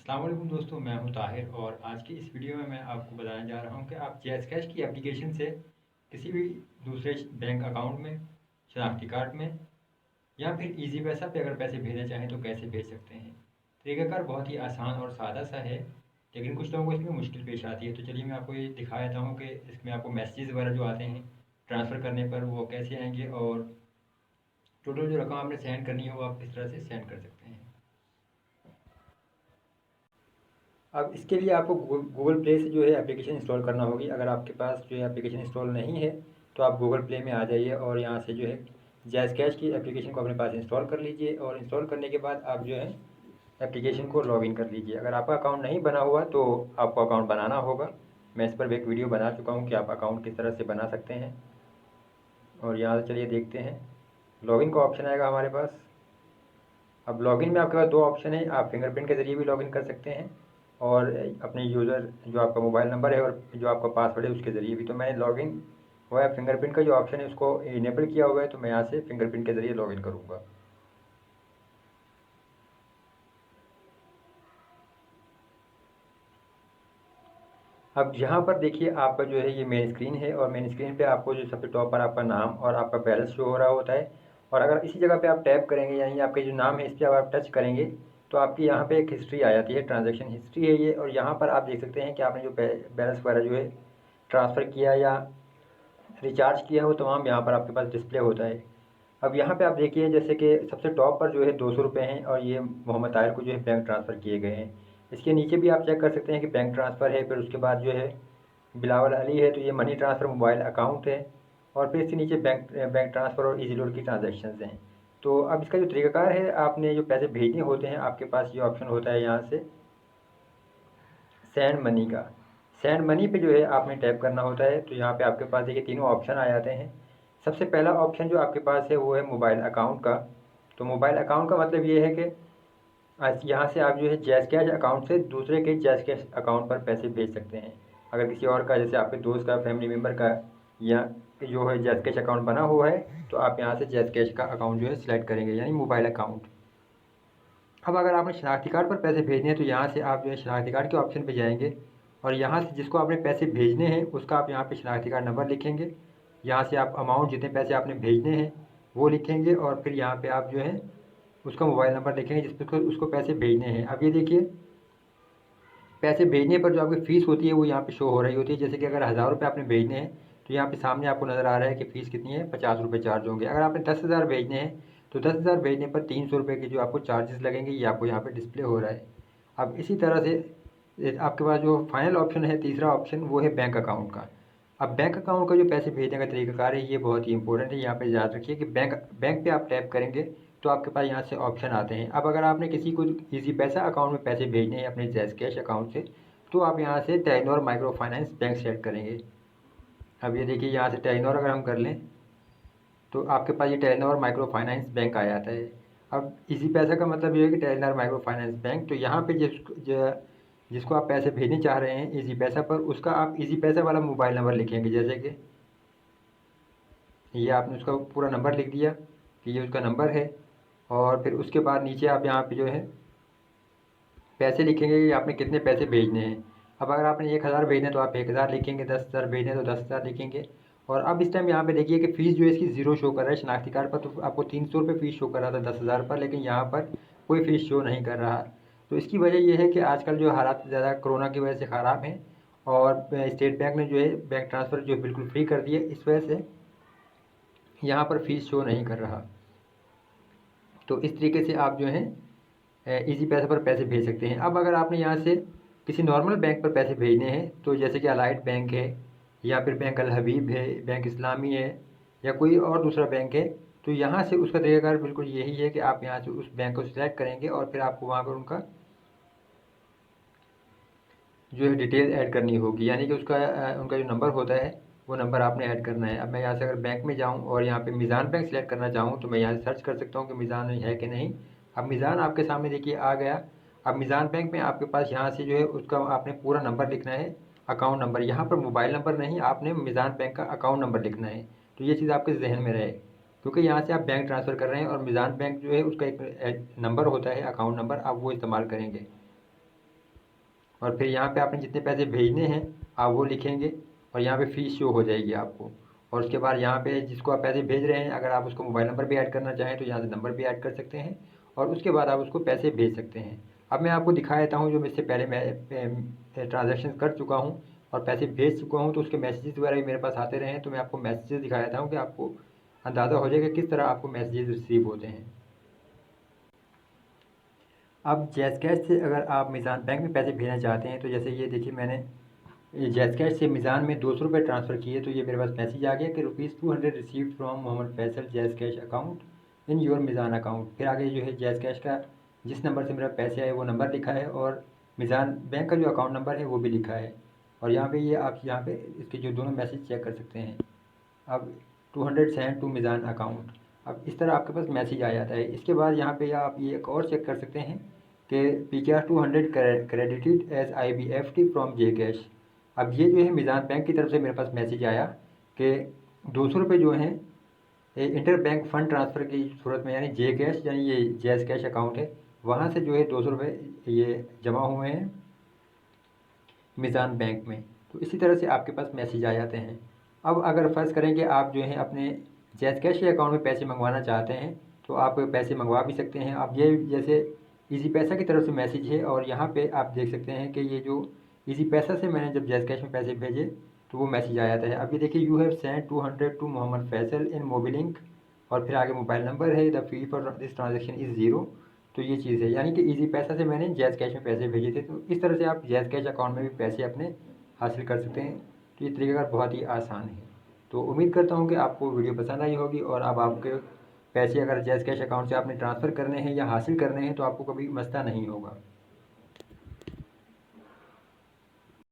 अस्सलाम वालेकुम दोस्तों, मैं हूं ताहिर और आज की इस वीडियो में मैं आपको बताने जा रहा हूं कि आप जैज़ कैश की एप्लीकेशन से किसी भी दूसरे बैंक अकाउंट में, शनाख्ती कार्ड में या फिर इजी पैसा पे अगर पैसे भेजना चाहें तो कैसे भेज सकते हैं। तरीकाकार बहुत ही आसान और सादा सा है, लेकिन कुछ लोगों को इसमें मुश्किल पेश आती है। तो चलिए मैं आपको ये दिखा देता हूँ कि इसमें आपको मैसेजेस वगैरह जो आते हैं ट्रांसफ़र करने पर वो कैसे आएंगे और टोटल जो रकम आपने सेंड करनी है वो आप किस तरह से सेंड कर सकते हैं। अब इसके लिए आपको गूगल प्ले से जो है एप्लीकेशन इंस्टॉल करना होगी। अगर आपके पास जो है एप्लीकेशन इंस्टॉल नहीं है तो आप गूगल प्ले में आ जाइए और यहाँ से जो है जैज़ कैश की एप्लीकेशन को अपने पास इंस्टॉल कर लीजिए और इंस्टॉल करने के बाद आप जो है एप्लीकेशन को लॉगिन कर लीजिए। अगर आपका अकाउंट नहीं बना हुआ तो आपको अकाउंट बनाना होगा। मैं इस पर एक वीडियो बना चुका हूँ कि आप अकाउंट किस तरह से बना सकते हैं। और यहाँ से चलिए देखते हैं, लॉगिन का ऑप्शन आएगा हमारे पास। अब लॉगिन में आपके पास दो ऑप्शन है, आप फिंगरप्रिंट के ज़रिए भी लॉगिन कर सकते हैं और अपने यूज़र जो आपका मोबाइल नंबर है और जो आपका पासवर्ड है उसके ज़रिए भी। तो मैंने लॉगिन हुआ है, फिंगरप्रिंट का जो ऑप्शन है उसको इनेबल किया हुआ है, तो मैं यहाँ से फिंगरप्रिंट के ज़रिए लॉगिन करूँगा। अब यहाँ पर देखिए आपका जो है ये मेन स्क्रीन है और मेन स्क्रीन पे आपको जो सबसे टॉप पर आपका नाम और आपका बैलेंस शो हो रहा होता है। और अगर इसी जगह पे आप टैप करेंगे यानी आपके जो नाम है इस पर आप टच करेंगे तो आपकी यहाँ पे एक हिस्ट्री आ जाती है, ट्रांजैक्शन हिस्ट्री है ये। और यहाँ पर आप देख सकते हैं कि आपने जो बैलेंस वगैरह जो है ट्रांसफ़र किया या रिचार्ज किया है वो तमाम यहाँ पर आपके पास डिस्प्ले होता है। अब यहाँ पे आप देखिए जैसे कि सबसे टॉप पर जो है 200 रुपये हैं और ये मोहम्मद ताहिर को जो है बैंक ट्रांसफ़र किए गए हैं। इसके नीचे भी आप चेक कर सकते हैं कि बैंक ट्रांसफ़र है, फिर उसके बाद जो है बिलावल अली है तो ये मनी ट्रांसफ़र मोबाइल अकाउंट है और फिर इसके नीचे बैंक बैंक ट्रांसफ़र और ईजी लोड की ट्रांजेक्शन्स हैं। तो अब इसका जो तरीकाकार है, आपने जो पैसे भेजने होते हैं आपके पास ये ऑप्शन होता है यहाँ से सेंड मनी का। सेंड मनी पे जो है आपने टैप करना होता है। तो यहाँ पे आपके पास देखिए तीनों ऑप्शन आ जाते हैं। सबसे पहला ऑप्शन जो आपके पास है वो है मोबाइल अकाउंट का। तो मोबाइल अकाउंट का मतलब ये है कि आज यहाँ से आप जो है जैज़ कैश अकाउंट से दूसरे के जैज़ कैश अकाउंट पर पैसे भेज सकते हैं। अगर किसी और का, जैसे आपके दोस्त का, फैमिली मेम्बर का या जो है जैज़ कैश अकाउंट बना हुआ है तो आप यहाँ से जैज़ कैश का अकाउंट जो है सिलेक्ट करेंगे यानी मोबाइल अकाउंट। अब अगर आपने शनाख्ती कार्ड पर पैसे भेजने हैं तो यहाँ से आप जो है शनाख्ती कार्ड के ऑप्शन पे जाएंगे और यहाँ से जिसको आपने पैसे भेजने हैं उसका आप यहाँ पे शनाख्ती कार्ड नंबर लिखेंगे। यहाँ से आप अमाउंट जितने पैसे आपने भेजने हैं वो लिखेंगे और फिर यहाँ पे आप जो है उसका मोबाइल नंबर लिखेंगे जिस पर उसको पैसे भेजने हैं। अब ये देखिए पैसे भेजने पर जो आपकी फ़ीस होती है वो यहाँ पे शो हो रही होती है। जैसे कि अगर 1000 रुपये आपने भेजने हैं तो यहाँ पे सामने आपको नज़र आ रहा है कि फ़ीस कितनी है, 50 रुपये चार्ज होंगे। अगर आपने 10,000 भेजने हैं तो 10,000 भेजने पर 300 रुपये के जो आपको चार्जेस लगेंगे ये आपको यहाँ पे डिस्प्ले हो रहा है। अब इसी तरह से आपके पास जो फाइनल ऑप्शन है, तीसरा ऑप्शन, वो है बैंक अकाउंट का। अब बैंक अकाउंट का जो पैसे भेजने का तरीकाकार है ये बहुत ही इंपॉर्टेंट है। यहाँ पे याद रखिए कि बैंक बैंक पे आप टैप करेंगे तो आपके पास यहाँ से ऑप्शन आते हैं। अब अगर आपने किसी को इजी पैसा अकाउंट में पैसे भेजने हैं अपने जैज़ कैश अकाउंट से तो आप यहाँ से Telenor micro finance bank select करेंगे। अब ये देखिए यहाँ से टेलीनॉर अगर हम कर लें तो आपके पास ये टेलीनॉर माइक्रो फाइनेंस बैंक आ जाता है। अब इसी पैसा का मतलब ये है कि टेलीनॉर माइक्रो फाइनेंस बैंक, तो यहाँ पे जिसको आप पैसे भेजने चाह रहे हैं इजी पैसा पर उसका आप इजी पैसा वाला मोबाइल नंबर लिखेंगे। जैसे कि ये आपने उसका पूरा नंबर लिख दिया कि ये उसका नंबर है और फिर उसके बाद नीचे आप यहाँ पे जो है पैसे लिखेंगे कि आपने कितने पैसे भेजने हैं। अब अगर आपने 1000 भेजने हैं तो आप 1000 लिखेंगे, 10,000 भेजने हैं तो 10,000 लिखेंगे। और अब इस टाइम यहाँ पे देखिए कि फ़ीस जो है इसकी ज़ीरो शो कर रहा है। शनाख्ती कार्ड पर तो आपको 300 रुपये फ़ीस शो कर रहा था 10,000 पर, लेकिन यहाँ पर कोई फ़ीस शो नहीं कर रहा। तो इसकी वजह ये है कि आजकल जो हालात ज़्यादा कोरोना की वजह से ख़राब हैं और स्टेट बैंक ने जो है बैंक ट्रांसफ़र जो है बिल्कुल फ्री कर दिया, इस वजह से यहाँ पर फ़ीस शो नहीं कर रहा। तो इस तरीके से आप जो है इजी पैसे पर पैसे भेज सकते हैं। अब अगर आपने यहाँ से किसी नॉर्मल बैंक पर पैसे भेजने हैं तो जैसे कि अलाइट बैंक है या फिर बैंक अल हबीब है, बैंक इस्लामी है या कोई और दूसरा बैंक है, तो यहाँ से उसका तरीकाकार बिल्कुल यही है कि आप यहाँ से उस बैंक को सिलेक्ट करेंगे और फिर आपको वहाँ पर उनका जो है डिटेल ऐड करनी होगी। यानी कि उनका जो नंबर होता है वो नंबर आपने ऐड करना है। अब मैं यहाँ से अगर बैंक में जाऊँ और यहाँ पे मीज़ान बैंक सेलेक्ट करना चाहूँ तो मैं यहाँ से सर्च कर सकता हूँ कि मीज़ान है कि नहीं। अब मीज़ान आपके सामने देखिए आ गया। अब मीज़ान बैंक में आपके पास यहाँ से जो है उसका आपने पूरा नंबर लिखना है, अकाउंट नंबर। यहाँ पर मोबाइल नंबर नहीं, आपने मीज़ान बैंक का अकाउंट नंबर लिखना है। तो ये चीज़ आपके जहन में रहे क्योंकि यहाँ से आप बैंक ट्रांसफ़र कर रहे हैं और मीज़ान बैंक जो है उसका एक नंबर होता है, अकाउंट नंबर, आप वो इस्तेमाल करेंगे। और फिर यहाँ पे आपने जितने पैसे भेजने हैं आप वो लिखेंगे और यहाँ पे फ़ीस शो हो जाएगी आपको। और उसके बाद यहाँ पे जिसको आप पैसे भेज रहे हैं अगर आप उसको मोबाइल नंबर भी ऐड करना चाहें तो यहाँ से नंबर भी ऐड कर सकते हैं और उसके बाद आप उसको पैसे भेज सकते हैं। अब मैं आपको दिखा देता हूँ जो इससे पहले मैं ट्रांजैक्शन कर चुका हूँ और पैसे भेज चुका हूँ, तो उसके मैसेजेस वगैरह भी मेरे पास आते रहे हैं। तो मैं आपको मैसेजेस दिखा देता हूँ कि आपको अंदाज़ा हो जाएगा किस तरह आपको मैसेजेस रिसीव होते हैं। अब जैज़ कैश से अगर आप मीज़ान बैंक में पैसे भेजना चाहते हैं तो जैसे ये देखिए मैंने जैज़ कैश से मीज़ान में 200 रुपये ट्रांसफ़र किए, तो ये मेरे पास मैसेज आ गया कि ₹200 received from Mohammad Faisal Jazz Cash account in your Meezan account. फिर आगे जो है जैज़ कैश का जिस नंबर से मेरा पैसे आए वो नंबर लिखा है और मीज़ान बैंक का जो अकाउंट नंबर है वो भी लिखा है। और यहाँ पे ये आप यहाँ पे इसके जो दोनों मैसेज चेक कर सकते हैं। अब 200 सेंड टू मीज़ान अकाउंट, अब इस तरह आपके पास मैसेज आ जाता है। इसके बाद यहाँ पे आप ये एक और चेक कर सकते हैं कि PKR 200 credited as IBFT from JazzCash. अब ये जो है मीज़ान बैंक की तरफ से मेरे पास मैसेज आया कि 200 रुपये जो हैं इंटर बैंक फ़ंड ट्रांसफ़र की सूरत में, यानी जे कैश यानी ये जैज़ कैश अकाउंट है वहाँ से जो है 200 रुपये ये जमा हुए हैं मीज़ान बैंक में। तो इसी तरह से आपके पास मैसेज आ जाते हैं। अब अगर फ़र्ज़ करें कि आप जो है अपने जैज़ कैश के अकाउंट में पैसे मंगवाना चाहते हैं तो आप पैसे मंगवा भी सकते हैं। अब ये जैसे ईज़ी पैसा की तरफ से मैसेज है और यहाँ पे आप देख सकते हैं कि ये जो ईज़ी पैसा से मैंने जब जैज़ कैश में पैसे भेजे तो वो मैसेज आ जाता है। अब ये देखिए you have send 200 to Mohammad Faisal in Mobilink और फिर आगे मोबाइल नंबर है, the fee for this transaction is zero. तो ये चीज़ है, यानी कि ईज़ी पैसा से मैंने जैज़ कैश में पैसे भेजे थे। तो इस तरह से आप जैज़ कैश अकाउंट में भी पैसे अपने हासिल कर सकते हैं। तो ये तरीक़ाकार बहुत ही आसान है। तो उम्मीद करता हूँ कि आपको वीडियो पसंद आई होगी और अब आपके पैसे अगर जैज़ कैश अकाउंट से आपने ट्रांसफ़र करने हैं या हासिल करने हैं तो आपको कभी मसला नहीं होगा।